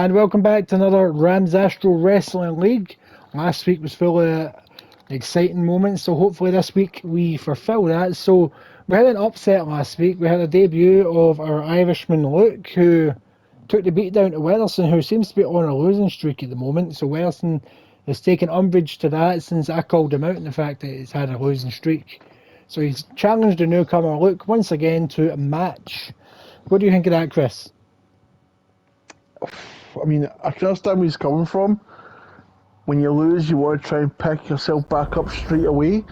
And welcome back to another Ramsastro Wrestling League. Last week was full of exciting moments, so hopefully this week we fulfill that. So we had an upset last week. We had a debut of our Irishman Luke, who took the beat down to Weatherson, who seems to be on a losing streak at the moment. So Weatherson has taken umbrage to that since I called him out on the fact that he's had a losing streak. So he's challenged the newcomer Luke once again to a match. What do you think of that, Chris? I mean, I can understand where he's coming from. When you lose, you want to try and pick yourself back up straight away.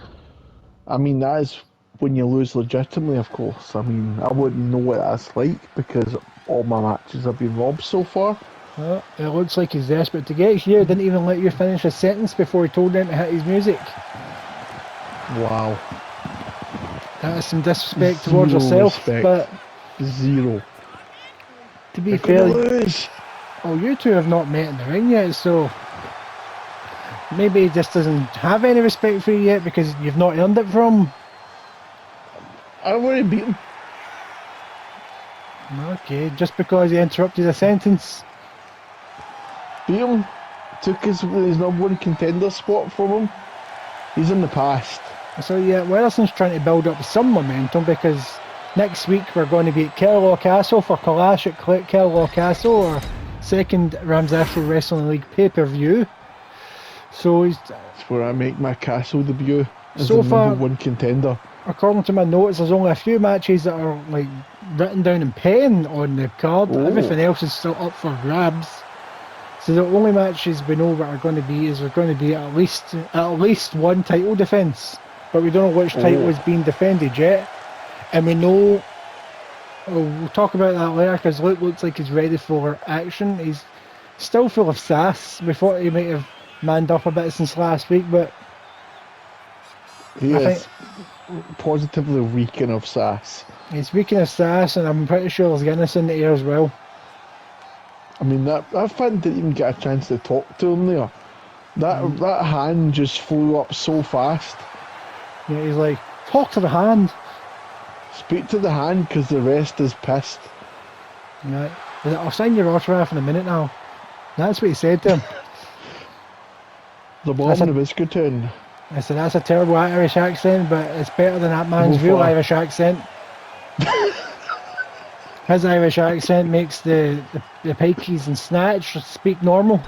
I mean, that is when you lose legitimately, of course. I mean, I wouldn't know what that's like because all my matches have been robbed so far. Well, it looks like he's desperate to get here. Didn't even let you finish a sentence before he told him to hit his music. Wow. That is some disrespect towards yourself, but Zero. to be fair, you two have not met in the ring yet, so maybe he just doesn't have any respect for you yet because you've not earned it from him. I already beat him. Okay, just because he interrupted a sentence. Beat him. Took his number one contender spot from him. He's in the past. So yeah, Weatherson's trying to build up some momentum because next week we're going to be at Kerlaw Castle for Kalash at Kerlaw Castle, or second Ramsastro Wrestling League pay-per-view. So That's where I make my castle debut as so the far, number one contender. According to my notes, there's only a few matches that are like written down in pen on the card. Everything else is still up for grabs. So the only matches we know what are going to be is there's going to be at least one title defence, but we don't know which title is being defended yet. And we know we'll talk about that later because Luke looks like he's ready for action. He's still full of sass. We thought he might have manned up a bit since last week, but he is positively reeking of sass. He's reeking of sass, and I'm pretty sure there's Guinness in the air as well. I mean, that fan didn't even get a chance to talk to him there. That hand just flew up so fast. Yeah, he's like, talk to the hand. Speak to the hand because the rest is pissed. Right. I'll sign your autograph in a minute now. That's what he said to him. The bomb in the biscuit tin. I said, that's a terrible Irish accent, but it's better than that man's real Irish accent. His Irish accent makes the pikeys and snatch speak normal.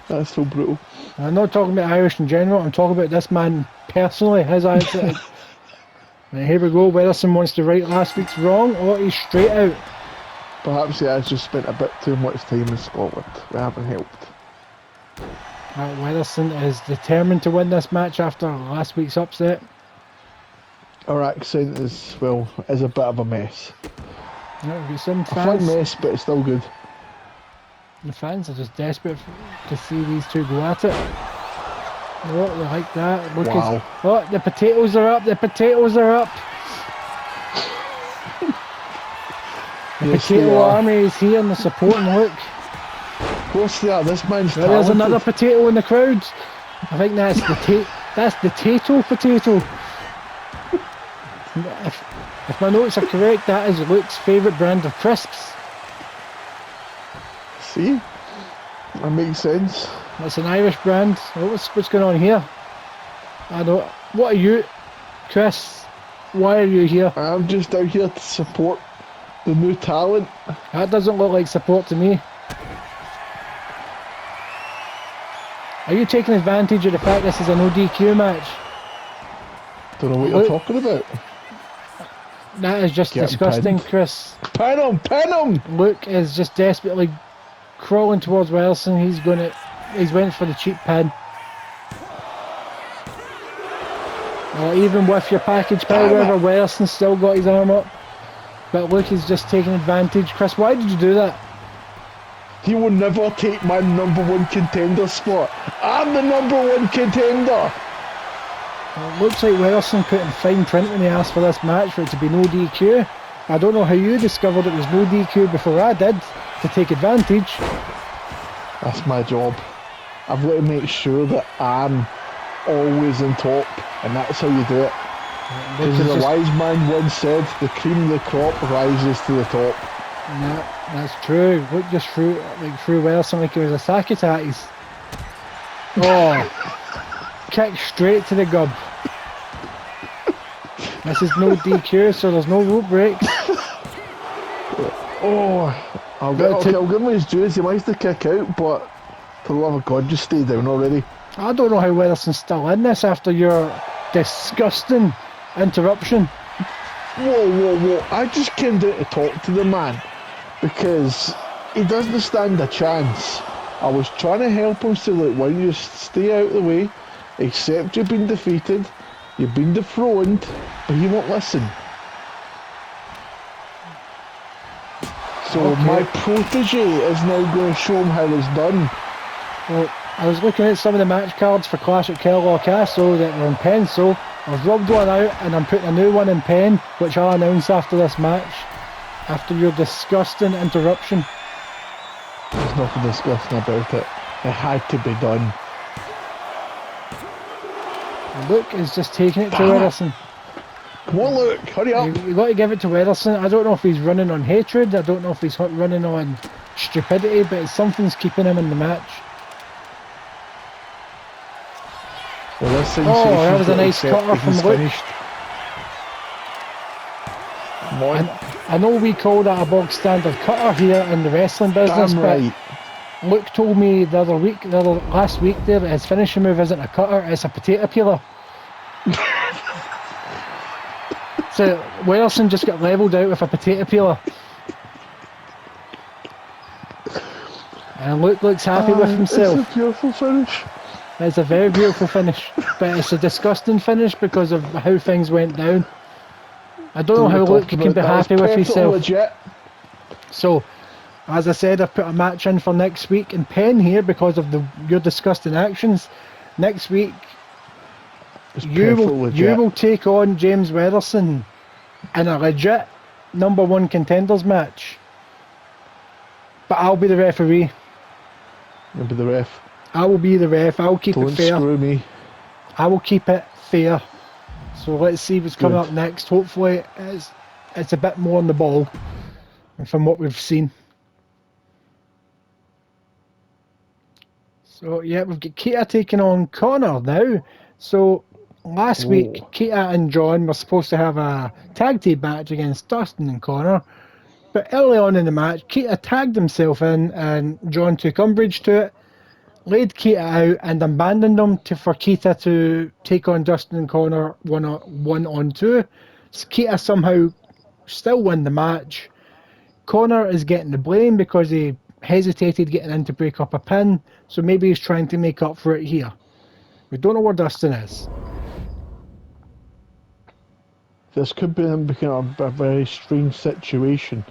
That's so brutal. I'm not talking about Irish in general, I'm talking about this man personally, his accent. Right, here we go, Weatherson wants to right last week's wrong. Oh, he's straight out. Perhaps he has just spent a bit too much time in Scotland. We haven't helped. Right, Weatherson is determined to win this match after last week's upset. Our accent is a bit of a mess. Yeah, we've got some fans. A fun mess, but it's still good. The fans are just desperate to see these two go at it. Oh, they like that. Look, wow. The potatoes are up. The potatoes are up. The potato army is here and they're supporting Luke. Of course they are. This man's talented. There's another potato in the crowd. I think that's the Tato potato. If my notes are correct, that is Luke's favourite brand of crisps. See? That makes sense. That's an Irish brand. Oh, what's going on here? I don't. What are you, Chris? Why are you here? I'm just out here to support the new talent. That doesn't look like support to me. Are you taking advantage of the fact this is an ODQ match? Don't know what you're talking about. That is just disgusting, Chris. Pin him! Pin him! Luke is just desperately crawling towards Wilson. He's went for the cheap pin. Even with your package power, Wilson's still got his arm up. But Luke is just taking advantage. Chris, why did you do that? He will never take my number one contender spot. I'm the number one contender. Well, it looks like Wilson put in fine print when he asked for this match for it to be no DQ. I don't know how you discovered it was no DQ before I did to take advantage. That's my job. I've got to make sure that I'm always on top, and that's how you do it. Because as a wise man once said, the cream of the crop rises to the top. Yeah, that's true. Look just through Wilson like he was a sack of tatties. Oh, kick straight to the gub. This is no DQ, so there's no rope breaks. Oh, But I'll give him his dues. He likes to kick out, but for the love of God, just stay down already. I don't know how Weatherson's still in this after your disgusting interruption. Whoa. I just came down to talk to the man because he doesn't stand a chance. I was trying to help him, say, look, why don't you just stay out of the way, accept you've been defeated, you've been dethroned, but he won't listen. So Okay. my protege is now going to show him how it's done. Well, I was looking at some of the match cards for Clash at Kellogg Castle that were in pen, so I've rubbed one out and I'm putting a new one in pen, which I'll announce after this match, after your disgusting interruption. There's nothing disgusting about it. It had to be done. Luke is just taking it to Damn it. Weatherson. Come on, Luke, hurry up. You've got to give it to Weatherson. I don't know if he's running on hatred, I don't know if he's running on stupidity, but something's keeping him in the match. Well, this Oh, that was a sensation's nice got cutter accepted. from Luke. Finished. Come on. I know we call that a bog standard cutter here in the wrestling business, Damn but right. Luke told me last week there that his finishing move isn't a cutter, it's a potato peeler. So Wilson just got levelled out with a potato peeler. And Luke looks happy with himself. It's a beautiful finish. It's a very beautiful finish, but it's a disgusting finish because of how things went down. I don't know how Luke can be happy with himself. Legit. So, as I said, I've put a match in for next week in pen here because of your disgusting actions. Next week, you will take on James Weatherson in a legit #1 contenders match. But I'll be the referee. You'll be the ref. I will be the ref. I'll keep Don't it fair. screw me. I will keep it fair. So let's see what's coming Good. up next. Hopefully it's a bit more on the ball from what we've seen. So yeah, we've got Keita taking on Connor now. So last week, Keita and John were supposed to have a tag team match against Dustin and Connor. But early on in the match, Keita tagged himself in and John took umbrage to it, laid Keita out and abandoned him for Keita to take on Dustin and Connor 1-on-2. So Keita somehow still won the match. Connor is getting the blame because he hesitated getting in to break up a pin, so maybe he's trying to make up for it here. We don't know where Dustin is. This could be them becoming a very strange situation.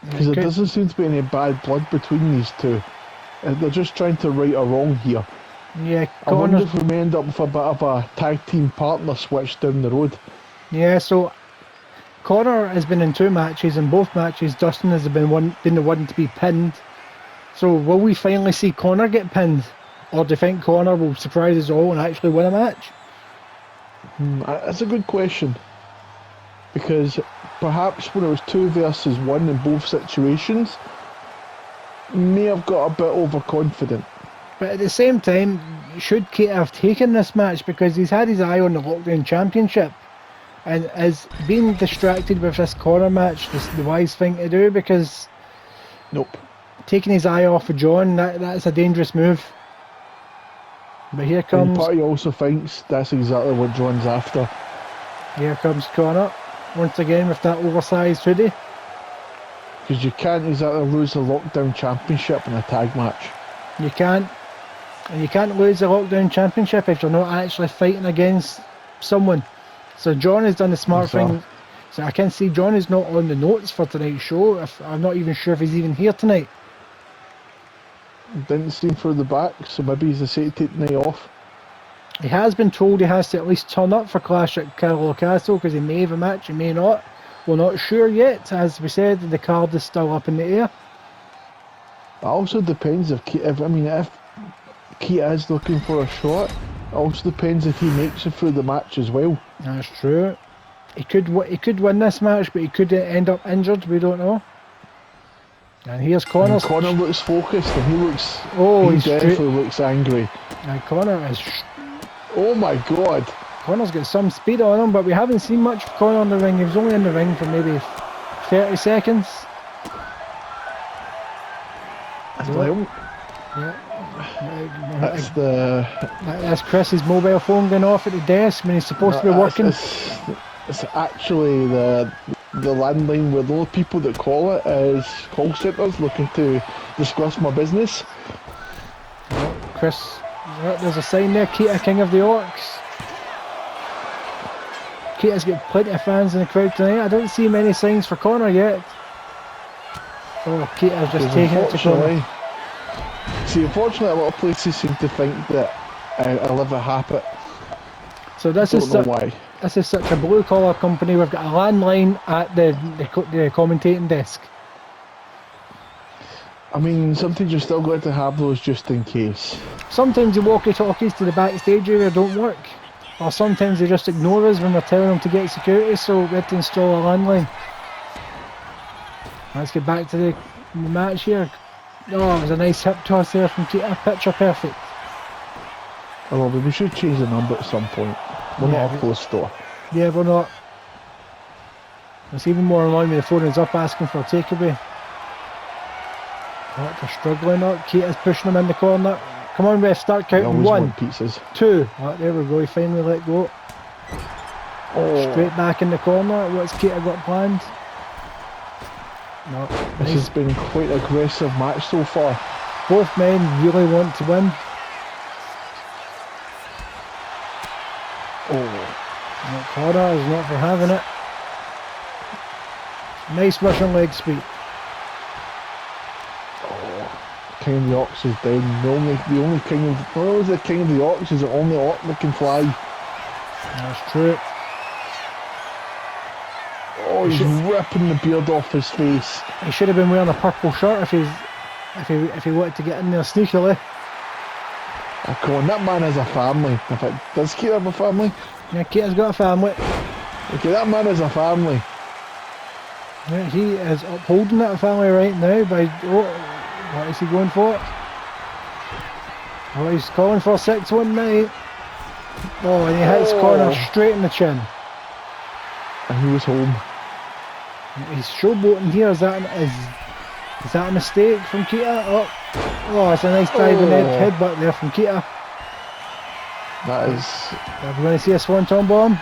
Because there doesn't seem to be any bad blood between these two. They're just trying to right a wrong here. Yeah, I wonder Connor. if we may end up with a bit of a tag team partner switch down the road. Yeah, so Connor has been in 2 matches. In both matches, Dustin has been the one to be pinned. So will we finally see Connor get pinned? Or do you think Connor will surprise us all and actually win a match? That's a good question. Because perhaps when it was 2 versus 1 in both situations, may have got a bit overconfident. But at the same time, should Keita have taken this match because he's had his eye on the Lockdown Championship and is being distracted with this Connor match the wise thing to do, because Nope. taking his eye off of John, that's a dangerous move. But here And comes Patty also thinks that's exactly what John's after. Connor once again with that oversized hoodie. Because you can't exactly lose the Lockdown Championship in a tag match. You can't. And you can't lose the Lockdown Championship if you're not actually fighting against someone. So John has done the smart thing. So I can see John is not on the notes for tonight's show. I'm not even sure if he's even here tonight. Didn't seem through the back, so maybe he's decided to take the night off. He has been told he has to at least turn up for Clash at Kellogg Castle because he may have a match, he may not. We're not sure yet. As we said, the card is still up in the air. It also depends if Keita is looking for a shot. It also depends if he makes it through the match as well. That's true. He could win this match, but he could end up injured. We don't know. And here's And Connor's. Connor looks focused, and he He's definitely looks angry. And Connor is. Oh my God! Connor's got some speed on him, but we haven't seen much of Connor in the ring. He was only in the ring for maybe 30 seconds. Well, Yeah. That's Chris's mobile phone going off at the desk when he's supposed to be working. It's actually the landline where the only people that call it is call centres looking to discuss my business. Chris, there's a sign there, Keita, King of the Orcs. Keita's got plenty of fans in the crowd tonight. I don't see many signs for Connor yet. Oh, Keita's just taking it to Connor. See, unfortunately, a lot of places seem to think that I live a habit. So this is such a blue collar company. We've got a landline at the commentating desk. I mean, sometimes you're still going to have those just in case. Sometimes the walkie-talkies to the backstage area don't work. Or sometimes they just ignore us when we're telling them to get security, so we have to install a landline. Let's get back to the match here. Oh, it was a nice hip toss there from Keita. Picture perfect. Although we should change the number at some point. We're not a closed store. Yeah, we're not. It's even more annoying when the phone is up asking for a takeaway. Oh, they're struggling up. Keita's pushing him in the corner. Come on, ref, start counting. 1, 2. Oh, there we go, he finally let go. Oh. Straight back in the corner. What's Keita got planned? No. This has been quite an aggressive match so far. Both men really want to win. Oh. Connor is not for having it. Nice Russian leg sweep. King of the Orcs is down. The only king of the King of the Orcs is the only orc that can fly. That's true. Oh, he's ripping the beard off his face. He should have been wearing a purple shirt if he wanted to get in there sneakily. Oh, come on, that man has a family. In fact, does Keita have a family? Yeah, Keita's got a family. Okay, that man has a family. Yeah, he is upholding that family right now by... Oh, what is he going for? Oh, he's calling for 619. Oh, and he hits Connor straight in the chin. And he was home. He's showboating here. Is that a mistake from Keita? Oh, it's a nice diving headbutt there from Keita. That is... Are we going to see a swanton bomb?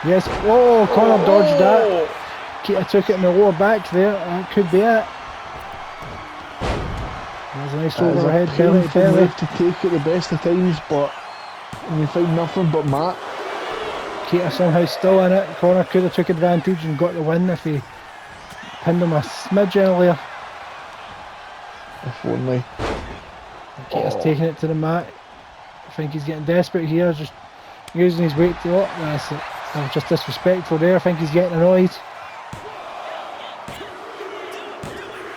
Yes. Oh, Connor dodged that. Keita took it in the lower back there. That could be it. There's a nice overhead belly to belly. To take at the best of times, but when you find nothing but mat. Keita somehow still in it. Connor could have took advantage and got the win if he pinned him a smidge earlier. If only. Keita's taking it to the mat. I think he's getting desperate here, just using his weight to... Oh, that's it. That was just disrespectful there. I think he's getting annoyed.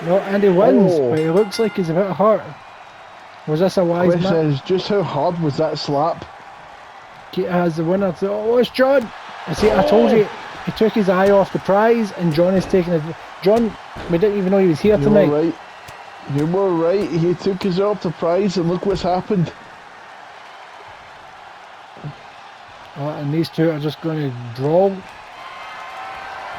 No, and he wins, but he looks like he's a bit hurt. Was this a wise match? Question is, just how hard was that slap? Keita has the winner. Oh, it's John! I told you, he took his eye off the prize, and John is taking it. John, we didn't even know he was here tonight. You were right. He took his eye off the prize, and look what's happened. Oh, and these two are just going to draw.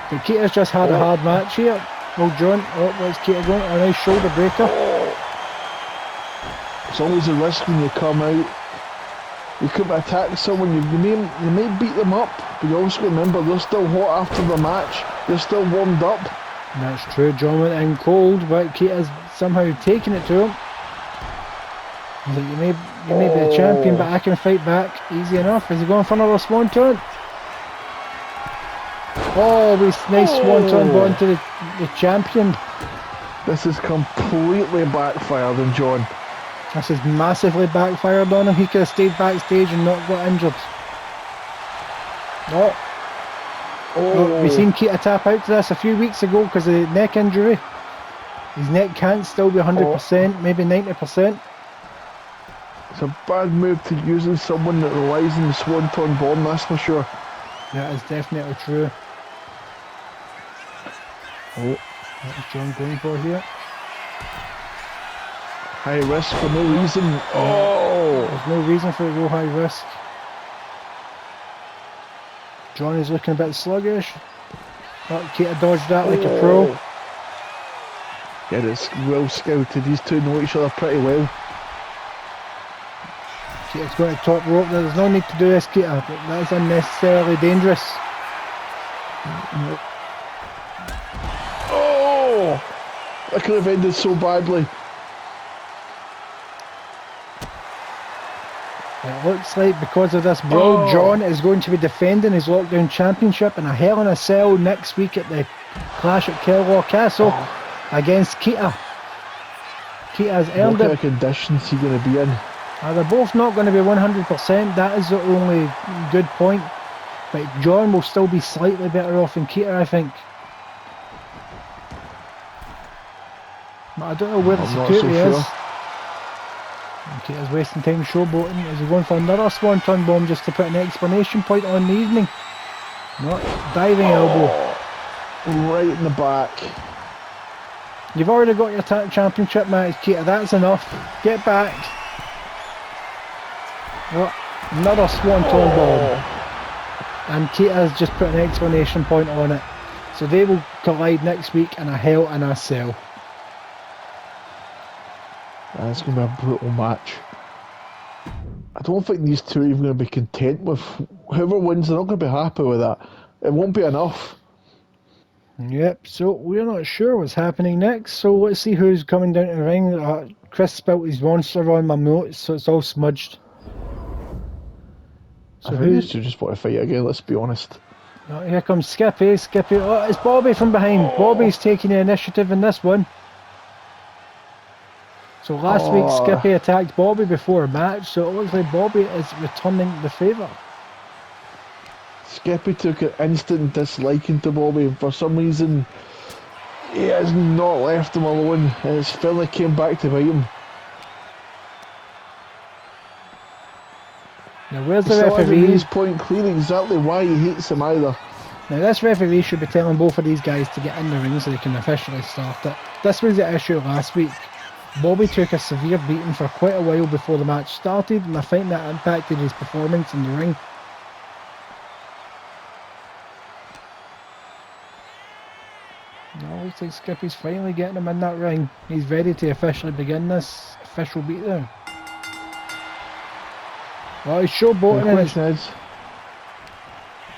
But Keita's just had a hard match here. Well, John, what's Keita going? A nice shoulder breaker. It's always a risk when you come out. You could attack someone, you may beat them up, but you also remember they're still hot after the match. They're still warmed up. That's true. John went in cold, but Keita's somehow taking it to him. He's like, you may be a champion, but I can fight back easy enough. Is he going for another swanton? Oh, nice swanton going to the champion. This is completely backfired on John. This is massively backfired on him. He could have stayed backstage and not got injured. We've seen Keita tap out to this a few weeks ago because of the neck injury. His neck can't still be 100%, maybe 90%. It's a bad move to using someone that relies on the swanton bomb, that's for sure. That is definitely true. What's John going for here? High risk for no reason. Oh! There's no reason for a real high risk. John is looking a bit sluggish. Oh, Keita dodged that like a pro. Yeah, it's well scouted. These two know each other pretty well. Keita's going to top rope. There's no need to do this, Keita. That's unnecessarily dangerous. Oh! That could have ended so badly. It looks like because of this brawl, John is going to be defending his Lockdown Championship in a Hell in a Cell next week at the Clash at Kellow Castle against Keita. Keita's earned What kind it. of conditions he going to be in? They're both not going to be 100%. That is the only good point. But John will still be slightly better off than Keita, I think. But I don't know where the security is. Keita's wasting time showboating. Is he going for another swanton bomb just to put an exclamation point on the evening? Not diving elbow. Right in the back. You've already got your championship match, Keita. That's enough. Get back. Oh, another swanton bomb. And Keita's just put an exclamation point on it. So they will collide next week in a Hell in a Cell. That's going to be a brutal match. I don't think these two are even going to be content with whoever wins. They're not going to be happy with that. It won't be enough. Yep, so we're not sure what's happening next. So let's see who's coming down to the ring. Chris spilt his monster on my notes, so it's all smudged. So I think these two just want to fight again, let's be honest. Oh, here comes Skippy. Skippy. Oh, it's Bobby from behind. Bobby's taking the initiative in this one. So last week Skippy attacked Bobby before a match, so it looks like Bobby is returning the favour. Skippy took an instant disliking to Bobby, and for some reason he has not left him alone, and it's finally came back to bite him. Now where's the Still hasn't referee? made his point clear exactly why he hates him either. Now this referee should be telling both of these guys to get in the ring so they can officially start it. This was the issue last week. Bobby took a severe beating for quite a while before the match started, and I think that impacted his performance in the ring. Now looks like Skippy's finally getting him in that ring. He's ready to officially begin this official beatdown. Well, he's showboating. The question is,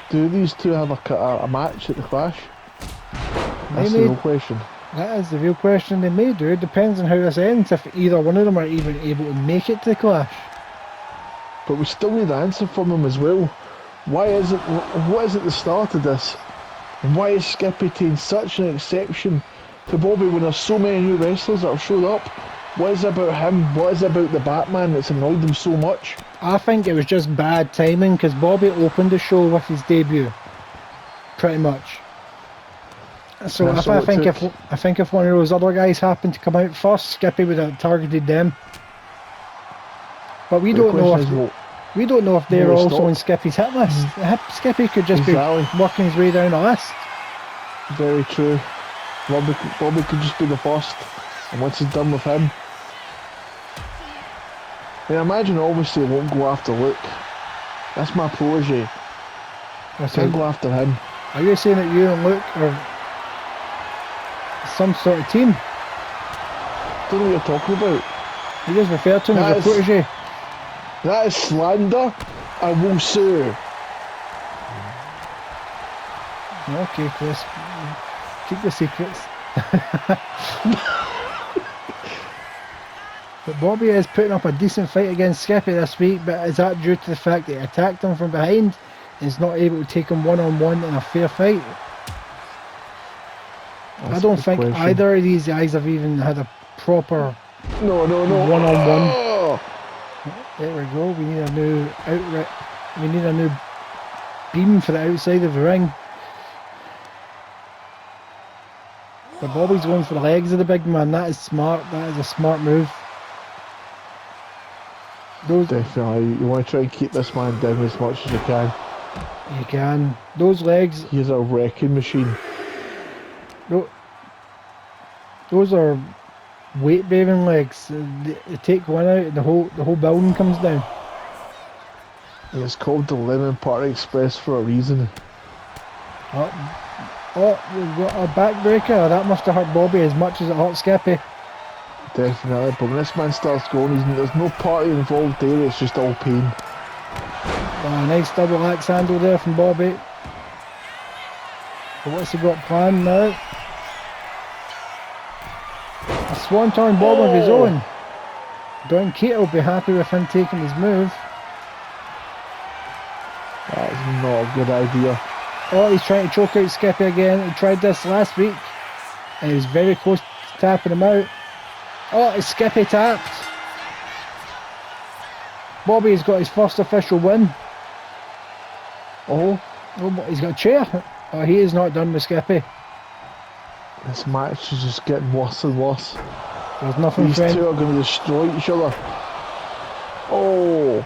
do these two have a match at the Clash? That's the real question. That is the real question. They may do. It depends on how this ends, if either one of them are even able to make it to the Clash. But we still need an answer from them as well. Why is it? What is at the start of this? And why is Skippy taking such an exception to Bobby when there's so many new wrestlers that have showed up? What is it about him? What is it about the Batman that's annoyed them so much? I think it was just bad timing because Bobby opened the show with his debut, pretty much. So I think if one of those other guys happened to come out first, Skippy would have targeted them. But we don't know if they're also on Skippy's hit list. Skippy could just be working his way down the list. Very true. Bobby could just be the first, and once he's done with him, I mean, imagine obviously it won't go after Luke. That's my protege. Can't go after him. Are you saying that you and Luke are some sort of team? Don't know what you're talking about. You just refer to him as a protege. That is slander. I will sue. Okay, Chris. Keep the secrets. But Bobby is putting up a decent fight against Skippy this week, but is that due to the fact that he attacked him from behind and is not able to take him one-on-one in a fair fight? I don't think either of these guys have even had a proper one-on-one. Oh. There we go. We need a new outlet. We need a new beam for the outside of the ring. But Bobby's going for the legs of the big man. That is smart. That is a smart move. Definitely. You want to try and keep this man down as much as you can. You can. Those legs. He's a wrecking machine. Those are weight bearing legs. They take one out, and the whole building comes down. And it's called the Lemon Party Express for a reason. We've got a backbreaker. That must have hurt Bobby as much as it hurt Skippy. Definitely, but when this man starts going, there's no party involved there, it's just all pain. Oh, nice double axe handle there from Bobby. But what's he got planned now? A swanton bomb of his own. Don Kate will be happy with him taking his move. That is not a good idea. Oh, he's trying to choke out Skippy again. He tried this last week, and he was very close to tapping him out. Oh, it's Skippy tapped. Bobby's got his first official win. Oh, He's got a chair. Oh, he is not done with Skippy. this match is just getting worse and worse. There's nothing These two are going to destroy each other. Oh.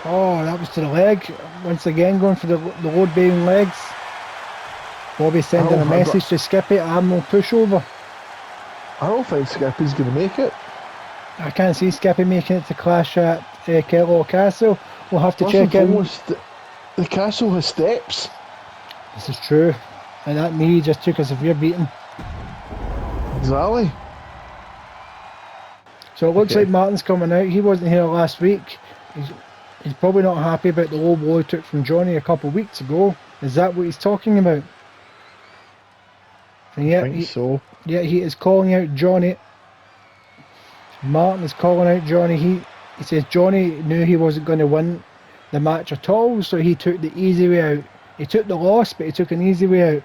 Oh, that was to the leg. Once again, going for the load-bearing legs. Bobby sending a message to Skippy. I'm no pushover. I don't think Skippy's going to make it. I can't see Skippy making it to clash at Kellogg Castle. We'll have to check in. The castle has steps. This is true. And that knee just took a severe beating. Exactly. So it looks like Martin's coming out. He wasn't here last week. He's probably not happy about the low blow he took from Johnny a couple of weeks ago. Is that what he's talking about? And I think so. Yeah, he is calling out Johnny. Martin is calling out Johnny. He says Johnny knew he wasn't going to win the match at all, so he took the easy way out. He took the loss, but he took an easy way out.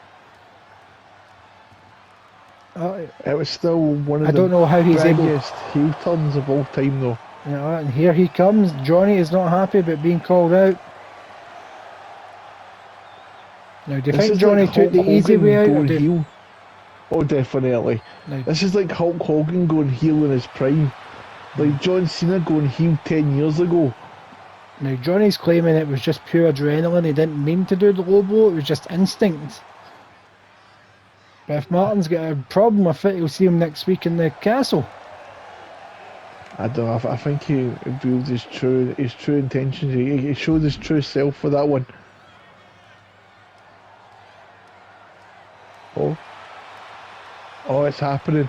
It was still one of the don't know how he's biggest heel turns of all time, though. Yeah, and here he comes. Johnny is not happy about being called out. Now, do you think Johnny took the easy way out? Or heel? Oh, definitely. No. This is like Hulk Hogan going heel in his prime. Like John Cena going heel 10 years ago. Now, Johnny's claiming it was just pure adrenaline. He didn't mean to do the low blow. It was just instinct. But if Martin's got a problem with it, you'll see him next week in the castle. I don't know. I think he revealed his true intentions. He showed his true self for that one. Oh, it's happening.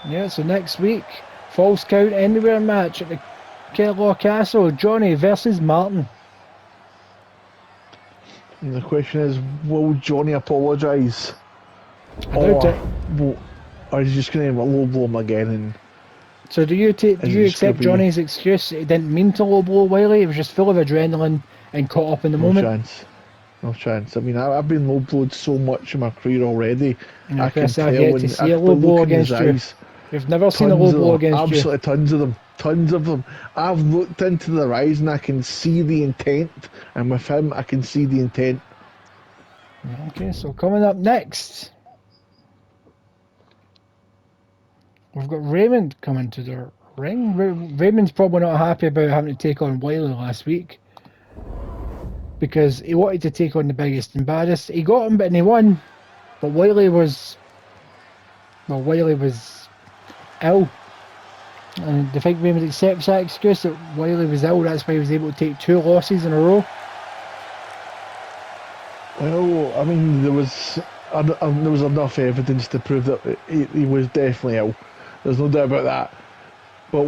Yeah, so next week, false count anywhere match at the Kellogg Castle. Johnny versus Martin. And the question is, will Johnny apologise? I doubt it. Or is he just going to low blow him again? So do you accept Johnny's excuse? He didn't mean to low blow Wiley. He was just full of adrenaline and caught up in the moment. No chance. I mean, I've been low blowed so much in my career already. Yeah, I can tell. I've yet to see a low blow against you. You've never seen a low blow against you. Absolutely tons of them. I've looked into their eyes and I can see the intent. And with him, I can see the intent. Okay, so coming up next, we've got Raymond coming to the ring. Raymond's probably not happy about having to take on Wiley last week, because he wanted to take on the biggest and baddest. He got him, but he won. But Wiley was ill. And do you think Raymond accepts that excuse that Wiley was ill? That's why he was able to take 2 losses in a row. Well, I mean, there was enough evidence to prove that he was definitely ill. There's no doubt about that. But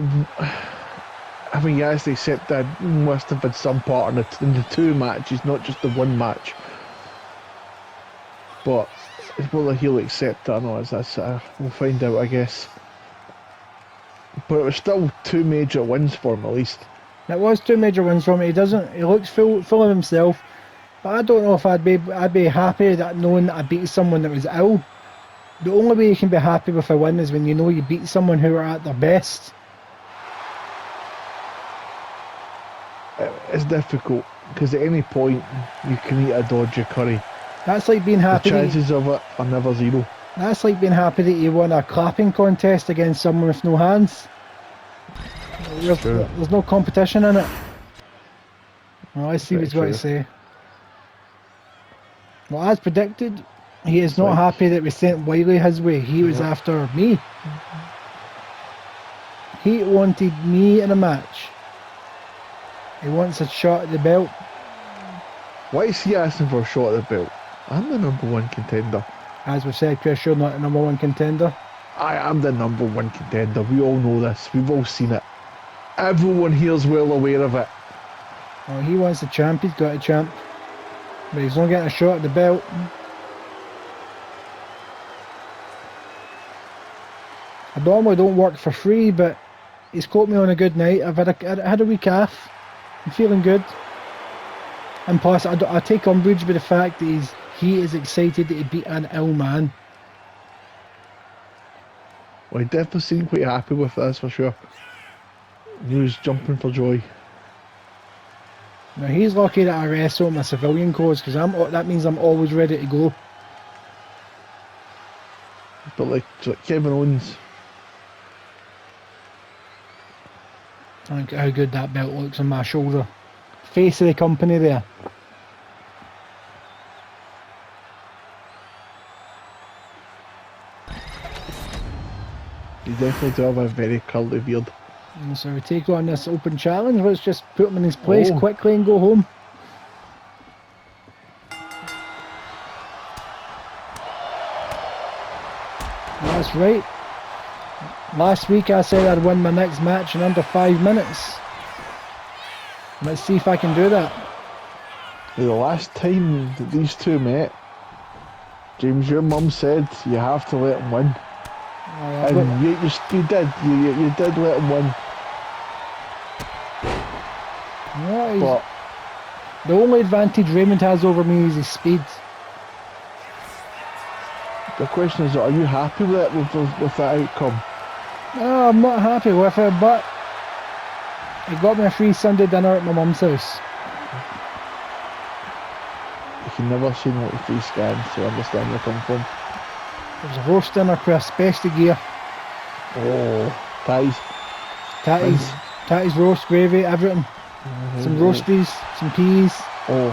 I mean, he has to accept that must have been some part in the 2 matches, not just the 1 match. But whether he'll accept that or not, we'll find out, I guess. But it was still 2 major wins for him, at least. It was 2 major wins for him. He looks full of himself. But I don't know if I'd be happy that knowing that I beat someone that was ill. The only way you can be happy with a win is when you know you beat someone who are at their best. It's difficult because at any point you can eat a dodgy curry. That's like being happy. The chances of it are never 0. That's like being happy that you won a clapping contest against someone with no hands. There's no competition in it. Well, let's see what he's got to say. Well, as predicted, He is not like- happy that we sent Wiley his way. He was Yep. after me. He wanted me in a match. He wants a shot at the belt. Why is he asking for a shot at the belt? I'm the #1 contender. As we said, Chris, you're not the #1 contender. I am the #1 contender. We all know this. We've all seen it. Everyone here's well aware of it. Well, he wants a champ. He's got a champ. But he's not getting a shot at the belt. I normally don't work for free, but he's caught me on a good night. I had a week off. I'm feeling good. And plus, I take umbrage with the fact that he is excited that he beat an ill man. Well, he definitely seemed quite happy with this for sure. He was jumping for joy. Now he's lucky that I wrestle my civilian cause, because that means I'm always ready to go. But like Kevin Owens, Look how good that belt looks on my shoulder. Face of the company there. he definitely do have a very curly beard. And so we take on this open challenge. Let's just put him in his place Oh. quickly and go home. That's right. Last week I said I'd win my next match in under 5 minutes. Let's see if I can do that. The last time that these two met, James, your mum said you have to let him win. And you did. You did let him win. But The only advantage Raymond has over me is his speed. the question is, are you happy with it, with that outcome? No, I'm not happy with it, but he got me a free Sunday dinner at my mum's house. You can never see no free scans, so I understand where you're coming from. It was a roast dinner, Chris, best of gear. Oh, ties. Tatties, roast, gravy, everything. Some roasties, some peas. Oh,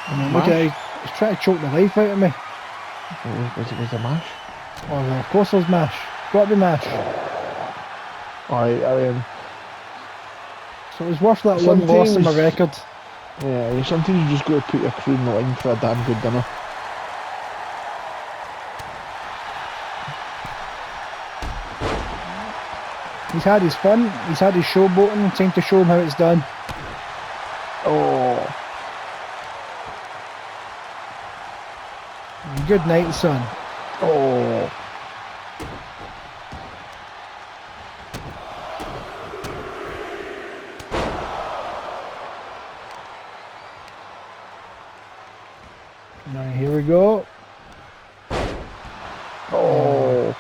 And look at him, he's trying to choke the life out of me. was it mash? Oh, well, of course there's mash. Got to be mash. Alright, So it was worth that one loss in my Sometimes- record. yeah, sometimes you just got to put your crew in the line for a damn good dinner. He's had his fun, he's had his showboating, time to show him how it's done. Oh, Good night, son. oh. Now here we go. Oh,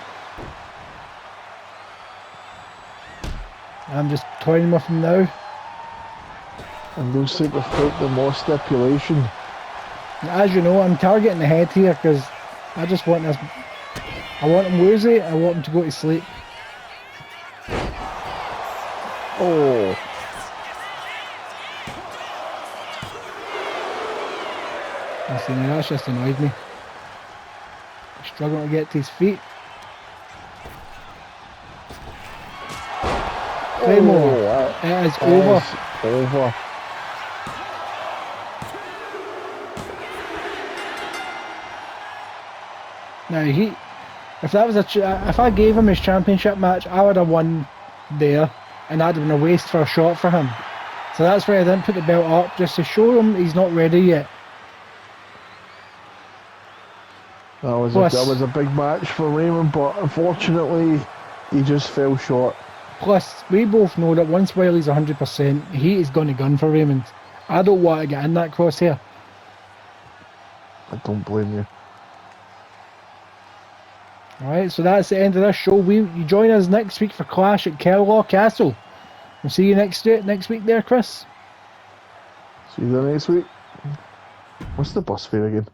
I'm just toying with him now. and looks like we've got the more stipulation. As you know, I'm targeting the head here because I just want this. I want him woozy, I want him to go to sleep. Oh, Listen, that's just annoyed me. He's struggling to get to his feet. Claymore. It is over. It's over. Now if that was if I gave him his championship match, I would have won there, and that'd have been a waste for a shot for him. So that's why I didn't put the belt up, just to show him he's not ready yet. That was Plus- that was a big match for Raymond, but unfortunately, he just fell short. Plus, we both know that once Wiley's 100%, he is going to gun for Raymond. I don't want to get in that crosshair. I don't blame you. Alright, so that's the end of this show. You join us next week for Clash at Kerlaw Castle. We'll see you next week there, Chris. See you next week. What's the bus fare again?